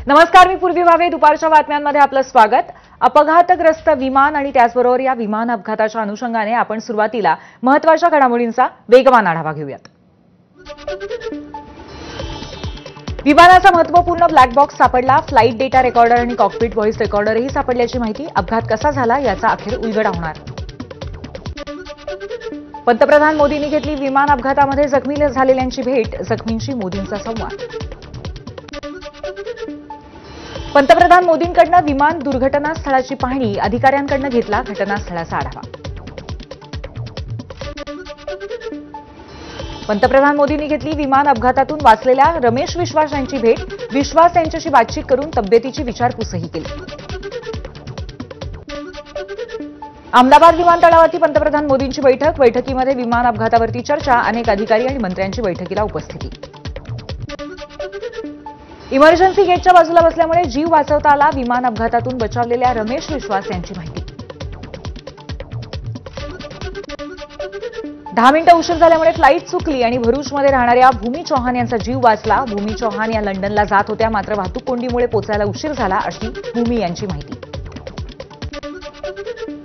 नमस्कार, मी पूर्वी भावे. दुपारच्या बातम्यांमध्ये आपलं स्वागत. अपघातग्रस्त विमान आणि त्याचबरोबर या विमान अपघाताच्या अनुषंगाने आपण सुरुवातीला महत्त्वाच्या घडामोडींचा वेगवान आढावा घेऊयात. विमानाचा महत्त्वपूर्ण ब्लॅक बॉक्स सापडला. फ्लाईट डेटा रेकॉर्डर आणि कॉकपिट व्हॉइस रेकॉर्डरही सापडल्याची माहिती. अपघात कसा झाला याचा अखेर उलगडा होणार. पंतप्रधान मोदींनी घेतली विमान अपघातामध्ये जखमी झालेल्यांची भेट. जखमींशी मोदींचा संवाद. पंतप्रधान मोदींकडून विमान दुर्घटनास्थळाची पाहणी. अधिकाऱ्यांकडून घेतला घटनास्थळाचा आढावा. पंतप्रधान मोदींनी घेतली विमान अपघातातून वाचलेल्या रमेश विश्वास यांची भेट. विश्वास यांच्याशी बातचीत करून तब्येतीची विचारपूसही केली. अहमदाबाद विमानतळावरती पंतप्रधान मोदींची बैठक. बैठकीमध्ये विमान अपघातावरती चर्चा. अनेक अधिकारी आणि मंत्र्यांची बैठकीला उपस्थिती. इमर्जन्सी गेटच्या बाजूला बसल्यामुळे जीव वाचवता आला. विमान अपघातातून बचावलेल्या रमेश विश्वास यांची माहिती. 10 मिनिटं उशीर झाल्यामुळे फ्लाईट चुकली आणि भरूचमध्ये राहणाऱ्या भूमी चौहान यांचा जीव वाचला. भूमी चौहान या लंडनला जात होत्या, मात्र वाहतूक कोंडीमुळे पोचायला उशीर झाला, अशी भूमी यांची माहिती.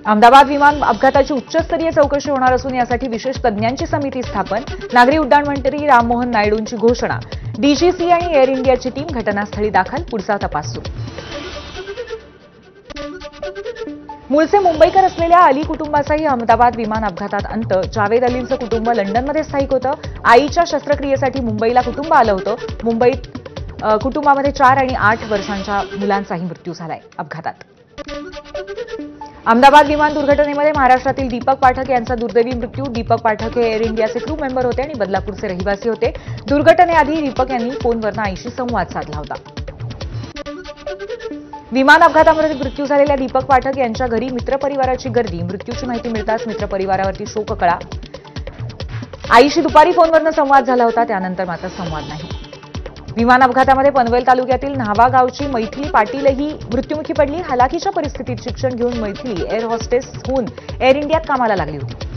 अहमदाबाद विमान अपघाताची उच्चस्तरीय चौकशी होणार असून यासाठी विशेष तज्ज्ञांची समिती स्थापन. नागरी उड्डाण मंत्री राममोहन नायडूंची घोषणा. डीजीसी आणि एअर इंडियाची टीम घटनास्थळी दाखल. पुढचा तपास सुरू. मूळचे मुंबईकर असलेल्या अली कुटुंबाचाही अहमदाबाद विमान अपघातात अंत. जावेद अलींचं कुटुंब लंडनमध्ये स्थायिक होतं. आईच्या शस्त्रक्रियेसाठी मुंबईला कुटुंब आलं होतं. मुंबईत कुटुंबामध्ये 4 आणि 8 वर्षांच्या मुलांचाही मृत्यू झालाय अपघातात. अहमदाबाद विमान दुर्घटनेमध्ये महाराष्ट्रातील दीपक पाठक यांचा दुर्दैवी मृत्यू. दीपक पाठक हे एअर इंडियाचे क्रू मेंबर होते आणि बदलापूरचे रहिवासी होते. दुर्घटनेआधी दीपक यांनी फोनवरून आईशी संवाद साधला होता. विमान अपघातामध्ये मृत्यू झालेल्या दीपक पाठक यांच्या घरी मित्रपरिवाराची गर्दी. मृत्यूची माहिती मिळताच मित्रपरिवारावरती शोककळा. आईशी दुपारी फोनवरून संवाद झाला होता, त्यानंतर मात्र संवाद नाही. विमान अपघातामध्ये पनवेल तालुक्यातील न्हावा गावची मैथिली पाटीलही मृत्युमुखी पडली. हलाखीच्या परिस्थितीत शिक्षण घेऊन मैथिली एअर हॉस्टेस होऊन एअर इंडियात कामाला लागली होती.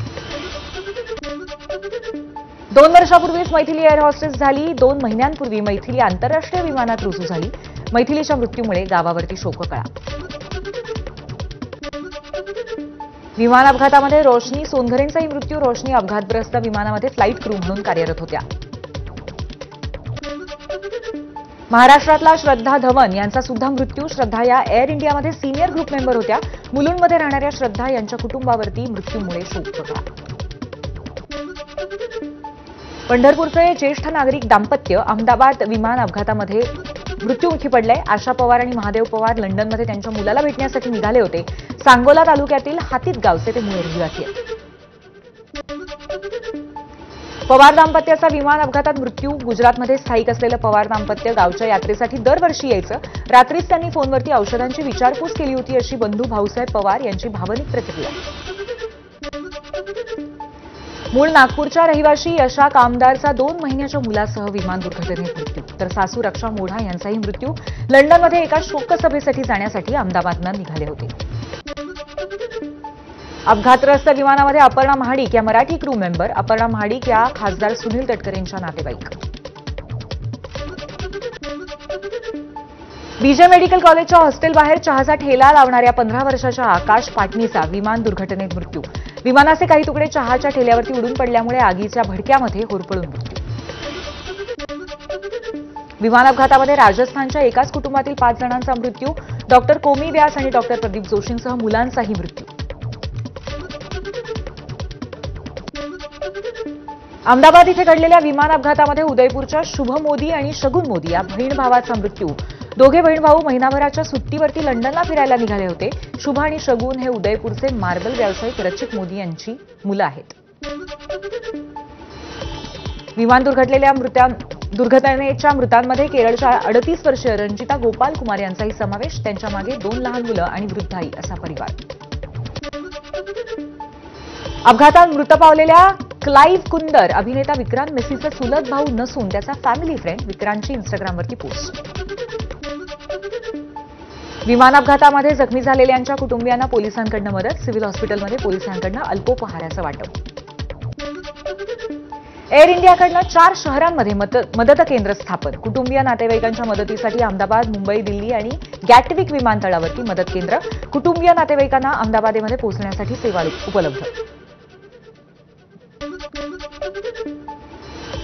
2 वर्षापूर्वीच मैथिली एअर हॉस्टेस झाली. 2 महिन्यांपूर्वी मैथिली आंतरराष्ट्रीय विमानात रुजू झाली. मैथिलीच्या मृत्यूमुळे गावावरती शोककळा. विमान अपघातामध्ये रोशनी सोनघरेंचाही मृत्यू. रोशनी अपघातग्रस्त विमानामध्ये फ्लाईट क्रू म्हणून कार्यरत होत्या. महाराष्ट्रातला श्रद्धा धवन यांचा सुद्धा मृत्यू. श्रद्धा या एअर इंडियामध्ये सिनियर ग्रुप मेंबर होत्या. मुलुंडमध्ये राहणाऱ्या श्रद्धा यांच्या कुटुंबावरती मृत्यूमुळे शोककळा. पंढरपूरचे ज्येष्ठ नागरिक दाम्पत्य अहमदाबाद विमान अपघातामध्ये मृत्युमुखी पडलंय. आशा पवार आणि महादेव पवार लंडनमध्ये त्यांच्या मुलाला भेटण्यासाठी निघाले होते. सांगोला तालुक्यातील हातीत गावचे ते मूळ रहिवासी आहेत. पवार दाम्पत्याचा विमान अपघातात मृत्यू. गुजरातमध्ये स्थायिक असलेलं पवार दाम्पत्य गावच्या यात्रेसाठी दरवर्षी यायचं. रात्रीच त्यांनी फोनवरती औषधांची विचारपूस केली होती, अशी बंधू भाऊसाहेब पवार यांची भावनिक प्रतिक्रिया. मूळ नागपूरच्या रहिवाशी यशा कामदारचा 2 महिन्याच्या मुलासह विमान दुर्घटनेत मृत्यू. तर सासू रक्षा मोढा यांचाही मृत्यू. लंडनमध्ये एका शोकसभेसाठी जाण्यासाठी अहमदाबादनं निघाले होते. अपघातग्रस्त विमानामध्ये अपर्णा महाडिक या मराठी क्रू मेंबर. अपर्णा महाडिक या खासदार सुनील तटकरेंच्या नातेवाईक. बीजे मेडिकल कॉलेजच्या हॉस्टेलबाहेर चहाचा ठेला लावणाऱ्या 15 वर्षाच्या आकाश पाटणीचा विमान दुर्घटनेत मृत्यू. विमानाचे काही तुकडे चहाच्या ठेल्यावरती उडून पडल्यामुळे आगीच्या भडक्यामध्ये होरपळून मृत्यू. विमान अपघातामध्ये राजस्थानच्या एकाच कुटुंबातील 5 जणांचा मृत्यू. डॉक्टर कोमी व्यास आणि डॉक्टर प्रदीप जोशींसह मुलांचाही मृत्यू. अहमदाबाद इथे घडलेल्या विमान अपघातामध्ये उदयपूरच्या शुभ मोदी आणि शगुन मोदी या बहीण भावाचा मृत्यू. दोघे बहीण भाऊ महिनाभराच्या सुट्टीवरती लंडनला फिरायला निघाले होते. शुभ आणि शगुन हे उदयपूरचे मार्बल व्यावसायिक रचित मोदी यांची मुलं आहेत. विमान दुर्घटनेच्या मृतांमध्ये केरळच्या 38 वर्षीय रंजिता गोपाल कुमार यांचाही समावेश. त्यांच्या मागे 2 लहान मुलं आणि वृद्ध आई असा परिवार. अपघातात मृत पावलेल्या क्लाइव्ह कुंदर अभिनेता विक्रांत मेसीचा चुलत भाऊ नसून त्याचा फॅमिली फ्रेंड. विक्रांतची इंस्टाग्रामवरती पोस्ट. विमान अपघातामध्ये जखमी झालेल्यांच्या कुटुंबियांना पोलिसांकडून मदत. सिव्हिल हॉस्पिटलमध्ये पोलिसांकडून अल्पोपहाराचं वाटप. एअर इंडियाकडनं 4 शहरांमध्ये मदत केंद्र स्थापन. कुटुंबीय नातेवाईकांच्या मदतीसाठी अहमदाबाद, मुंबई, दिल्ली आणि गॅटविक विमानतळावरती मदत केंद्र. कुटुंबीय नातेवाईकांना अहमदाबादमध्ये पोहोचण्यासाठी सेवा उपलब्ध.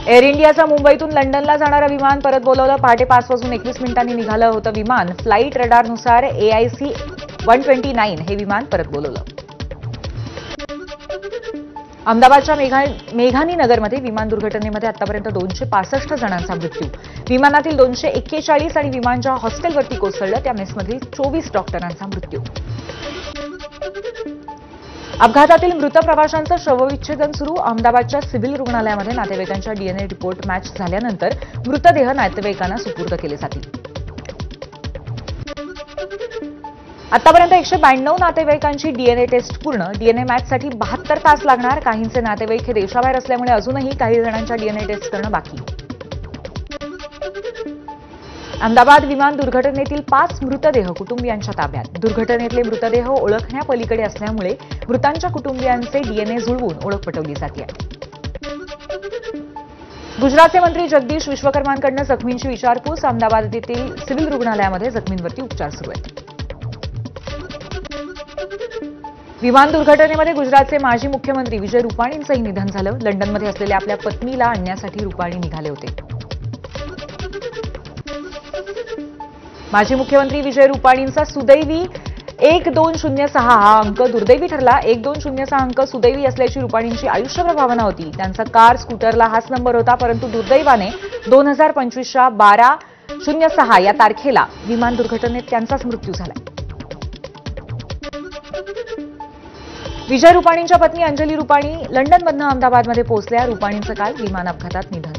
एअर इंडियाचं मुंबईतून लंडनला जाणारं विमान परत बोलावलं. पहाटे 5:21 निघालं होतं विमान. फ्लाईट रडारनुसार AIC 129 हे विमान परत बोलावलं. अहमदाबादच्या मेघानी नगरमध्ये विमान दुर्घटनेमध्ये आतापर्यंत 265 जणांचा मृत्यू. विमानातील 241 आणि विमान ज्या हॉस्टेलवरती कोसळलं त्या मेसमधील 24 डॉक्टरांचा मृत्यू. अपघातातील मृत प्रवाशांचं शवविच्छेदन सुरू. अहमदाबादच्या सिव्हिल रुग्णालयामध्ये नातेवाईकांच्या DNA रिपोर्ट मॅच झाल्यानंतर मृतदेह नातेवाईकांना सुपूर्द केले जातील. आतापर्यंत 192 नातेवाईकांची DNA टेस्ट पूर्ण. DNA मॅचसाठी 72 तास लागणार. काहींचे नातेवाईक हे देशाबाहेर असल्यामुळे अजूनही काही जणांच्या DNA टेस्ट करणं बाकी. अहमदाबाद विमान दुर्घटनेतील 5 मृतदेह कुटुंबियांच्या ताब्यात. दुर्घटनेतले मृतदेह ओळखण्यापलीकडे असल्यामुळे मृतांच्या कुटुंबियांचे DNA जुळवून ओळख पटवली जाते. गुजरातचे मंत्री जगदीश विश्वकर्मांकडनं जखमींची विचारपूस. अहमदाबाद येथील सिव्हिल रुग्णालयामध्ये जखमींवरती उपचार सुरू आहेत. विमान दुर्घटनेमध्ये गुजरातचे माजी मुख्यमंत्री विजय रुपाणींचंही निधन झालं. लंडनमध्ये असलेल्या आपल्या पत्नीला आणण्यासाठी रुपाणी निघाले होते. माजी मुख्यमंत्री विजय रुपाणींचा सुदैवी 1206 हा अंक दुर्दैवी ठरला. 1206 अंक सुदैवी असल्याची रुपाणींची आयुष्यभर भावना होती. त्यांचा कार स्कूटरला हाच नंबर होता, परंतु दुर्दैवाने 2025च्या 12/06 या तारखेला विमान दुर्घटनेत त्यांचाच मृत्यू झाला. विजय रुपाणींच्या पत्नी अंजली रुपाणी लंडनमधनं अहमदाबादमध्ये पोहोचल्या. रुपाणींचं काल विमान अपघातात निधन.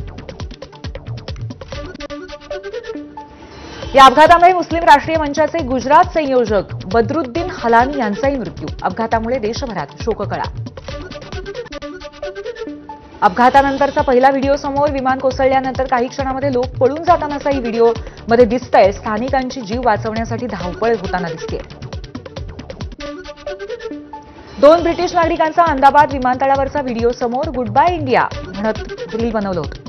या अपघातामुळे मुस्लिम राष्ट्रीय मंचाचे गुजरात संयोजक बदरुद्दीन हलानी यांचाही मृत्यू. अपघातामुळे देशभरात शोककळा. अपघातानंतरचा पहिला व्हिडिओ समोर. विमान कोसळल्यानंतर काही क्षणामध्ये लोक पळून जातानाचाही व्हिडिओमध्ये दिसतंय. स्थानिकांची जीव वाचवण्यासाठी धावपळ होताना दिसते. 2 ब्रिटिश नागरिकांचा अहमदाबाद विमानतळावरचा व्हिडिओ समोर. गुड बाय इंडिया म्हणत रील बनवलं होतं.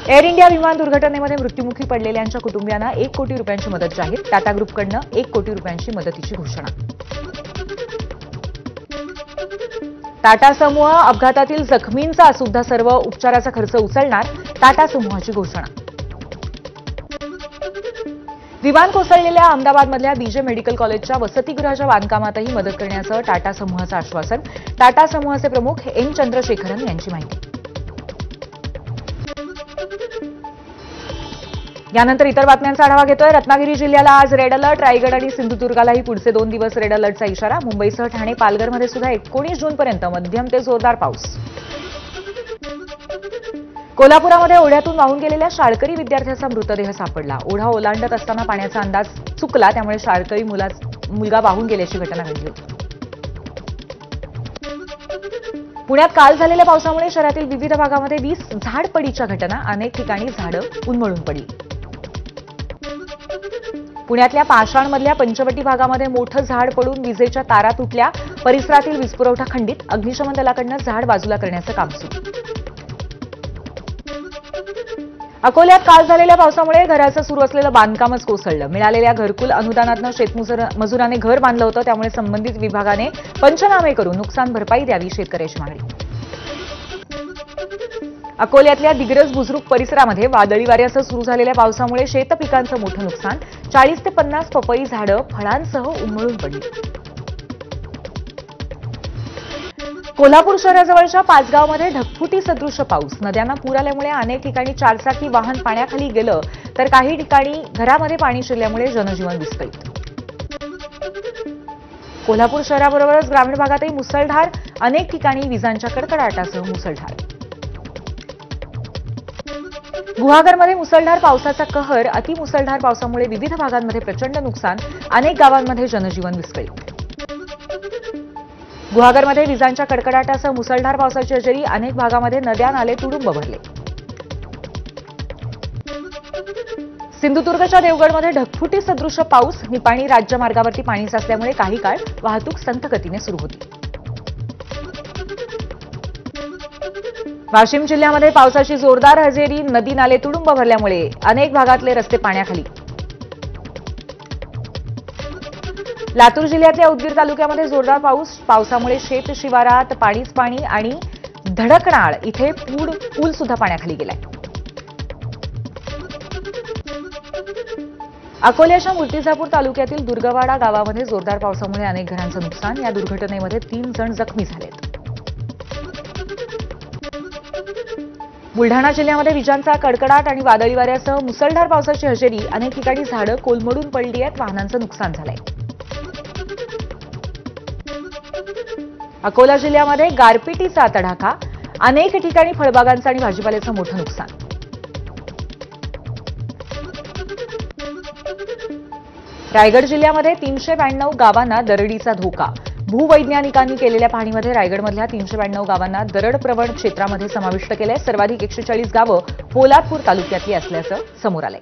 एअर इंडिया विमान दुर्घटनेमध्ये मृत्युमुखी पडलेल्यांच्या कुटुंबियांना 1 कोटी रुपयांची मदत जाहीर. टाटा ग्रुपकडनं 1 कोटी रुपयांची मदतीची घोषणा. टाटा समूह अपघातातील जखमींचा सुद्धा सर्व उपचाराचा खर्च उचलणार. टाटा समूहाची घोषणा. विमान कोसळलेल्या अहमदाबादमधल्या BJ मेडिकल कॉलेजच्या वसतिगृहाच्या बांधकामातही मदत करण्याचं टाटा समूहाचं आश्वासन. टाटा समूहाचे प्रमुख N चंद्रशेखरन यांची माहिती. यानंतर इतर बातम्यांचा आढावा घेतोय. रत्नागिरी जिल्ह्याला आज रेड अलर्ट. रायगड आणि सिंधुदुर्गालाही पुढचे 2 दिवस रेड अलर्टचा इशारा. मुंबईसह ठाणे, पालघरमध्ये सुद्धा 19 जूनपर्यंत मध्यम ते जोरदार पाऊस. कोल्हापुरामध्ये ओढ्यातून वाहून गेलेल्या शाळकरी विद्यार्थ्याचा मृतदेह सापडला. ओढा ओलांडत असताना पाण्याचा अंदाज चुकला, त्यामुळे शाळकरी मुलगा वाहून गेल्याची घटना घडली होती. पुण्यात काल झालेल्या पावसामुळे शहरातील विविध भागामध्ये 20 झाडपडीच्या घटना. अनेक ठिकाणी झाडं उन्मळून पडली. पुण्यातल्या पाषाणमधल्या पंचवटी भागामध्ये मोठं झाड पडून विजेच्या तारा तुटल्या. परिसरातील वीजपुरवठा खंडित. अग्निशमन दलाकडनं झाड बाजूला करण्याचं काम सुरू. अकोल्यात काल झालेल्या पावसामुळे घराचं सुरू असलेलं बांधकामच कोसळलं. मिळालेल्या घरकुल अनुदानातनं शेतमजुराने घर बांधलं होतं, त्यामुळे संबंधित विभागाने पंचनामे करून नुकसान भरपाई द्यावी, शेतकऱ्याची मागणी. अकोल्यातल्या दिग्रस बुजुर्ग परिसरामध्ये वादळी वाऱ्यासह सुरू झालेल्या पावसामुळे शेतपिकांचं मोठं नुकसान. 40 ते 50 पपई झाडं फळांसह उन्मळून पडली. कोल्हापूर शहराजवळच्या पाचगावमध्ये ढगफुटी सदृश पाऊस. नद्यांना पूर आल्यामुळे अनेक ठिकाणी 4 चाकी वाहन पाण्याखाली गेलं, तर काही ठिकाणी घरामध्ये पाणी शिरल्यामुळे जनजीवन विस्कळीत. कोल्हापूर शहराबरोबरच ग्रामीण भागातही मुसळधार. अनेक ठिकाणी विजांच्या कडकडाटासह मुसळधार. गुहागरमध्ये मुसळधार पावसाचा कहर. अतिमुसळधार पावसामुळे विविध भागांमध्ये प्रचंड नुकसान. अनेक गावांमध्ये जनजीवन विस्कळीत. गुहागरमध्ये विजांच्या कडकडाटासह मुसळधार पावसाची हजेरी. अनेक भागामध्ये नद्या नाले तुडुंब भरले. सिंधुदुर्गच्या देवगडमध्ये ढगफुटी सदृश पाऊस. निपाणी राज्यमार्गावरती पाणी साचल्यामुळे काही काळ वाहतूक संथ गतीने सुरू होती. वाशिम जिल्ह्यामध्ये पावसाची जोरदार हजेरी, नदी नाले तुडुंब भरल्यामुळे अनेक भागातले रस्ते पाण्याखाली. लातूर जिल्ह्यातल्या उदगीर तालुक्यामध्ये जोरदार पावसामुळे शेत शिवारात पाणीच पाणी आणि धडकनाळ इथे पूल सुद्धा पाण्याखाली गेलाय. अकोल्याच्या मूर्तिजापूर तालुक्यातील दुर्गवाडा गावामध्ये जोरदार पावसामुळे अनेक घरांचं नुकसान. या दुर्घटनेमध्ये 3 जण जखमी झालेत. बुलढाणा जिल्ह्यामध्ये विजांचा कडकडाट आणि वादळी वाऱ्यासह मुसळधार पावसाची हजेरी. अनेक ठिकाणी झाडं कोलमडून पडली आहेत. वाहनांचं नुकसान झालंय. अकोला जिल्ह्यामध्ये गारपिटीचा तडाखा. अनेक ठिकाणी फळबागांचं आणि भाजीपाल्याचं मोठं नुकसान. रायगड जिल्ह्यामध्ये 392 गावांना दरडीचा धोका. भूवैज्ञानिकांनी केलेल्या पाहणीमध्ये रायगडमधल्या 392 गावांना दरडप्रवण क्षेत्रामध्ये समाविष्ट केलंय. सर्वाधिक 140 गावं पोलादपूर तालुक्यातली असल्याचं समोर आलंय.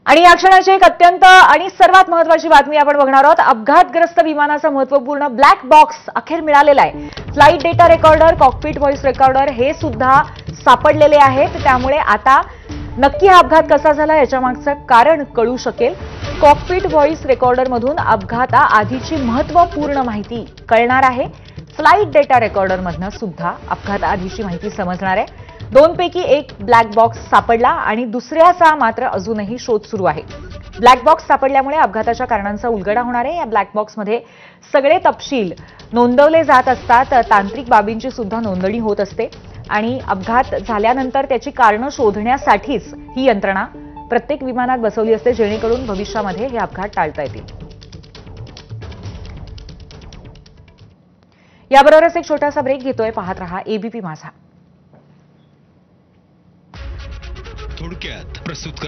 आणि या क्षणाची एक अत्यंत आणि सर्वात महत्त्वाची बातमी आपण बघणार आहोत. अपघातग्रस्त विमानाचा महत्त्वपूर्ण ब्लॅक बॉक्स अखेर मिळालेला आहे. Flight data recorder, cockpit voice recorder हे सुद्धा सापडलेले आहेत. त्यामुळे आता नक्की हा अपघात कसा झाला याच्या मागचं कारण कळू शकेल. कॉकपिट व्हॉइस रेकॉर्डरमधून अपघाताआधीची महत्त्वपूर्ण माहिती कळणार आहे. फ्लाईट डेटा रेकॉर्डरमधनं सुद्धा अपघाताआधीची माहिती समजणार आहे. 2 पैकी एक ब्लॅक बॉक्स सापडला आणि दुसऱ्याचा मात्र अजूनही शोध सुरू आहे. ब्लॅक बॉक्स सापडल्यामुळे अपघाताच्या कारणांचा उलगडा होणार आहे. या ब्लॅक बॉक्समध्ये सगळे तपशील नोंदवले जात असतात. तांत्रिक बाबींची सुद्धा नोंदणी होत असते आणि अपघात झाल्यानंतर त्याची कारणं शोधण्यासाठीच ही यंत्रणा प्रत्येक विमानात बसवली असते, जेणेकरून भविष्यामध्ये हे अपघात टाळता येतील. याबरोबरच एक छोटासा ब्रेक घेतोय. पाहत रहा एबीपी माझा. थोडक्यात प्रस्तुत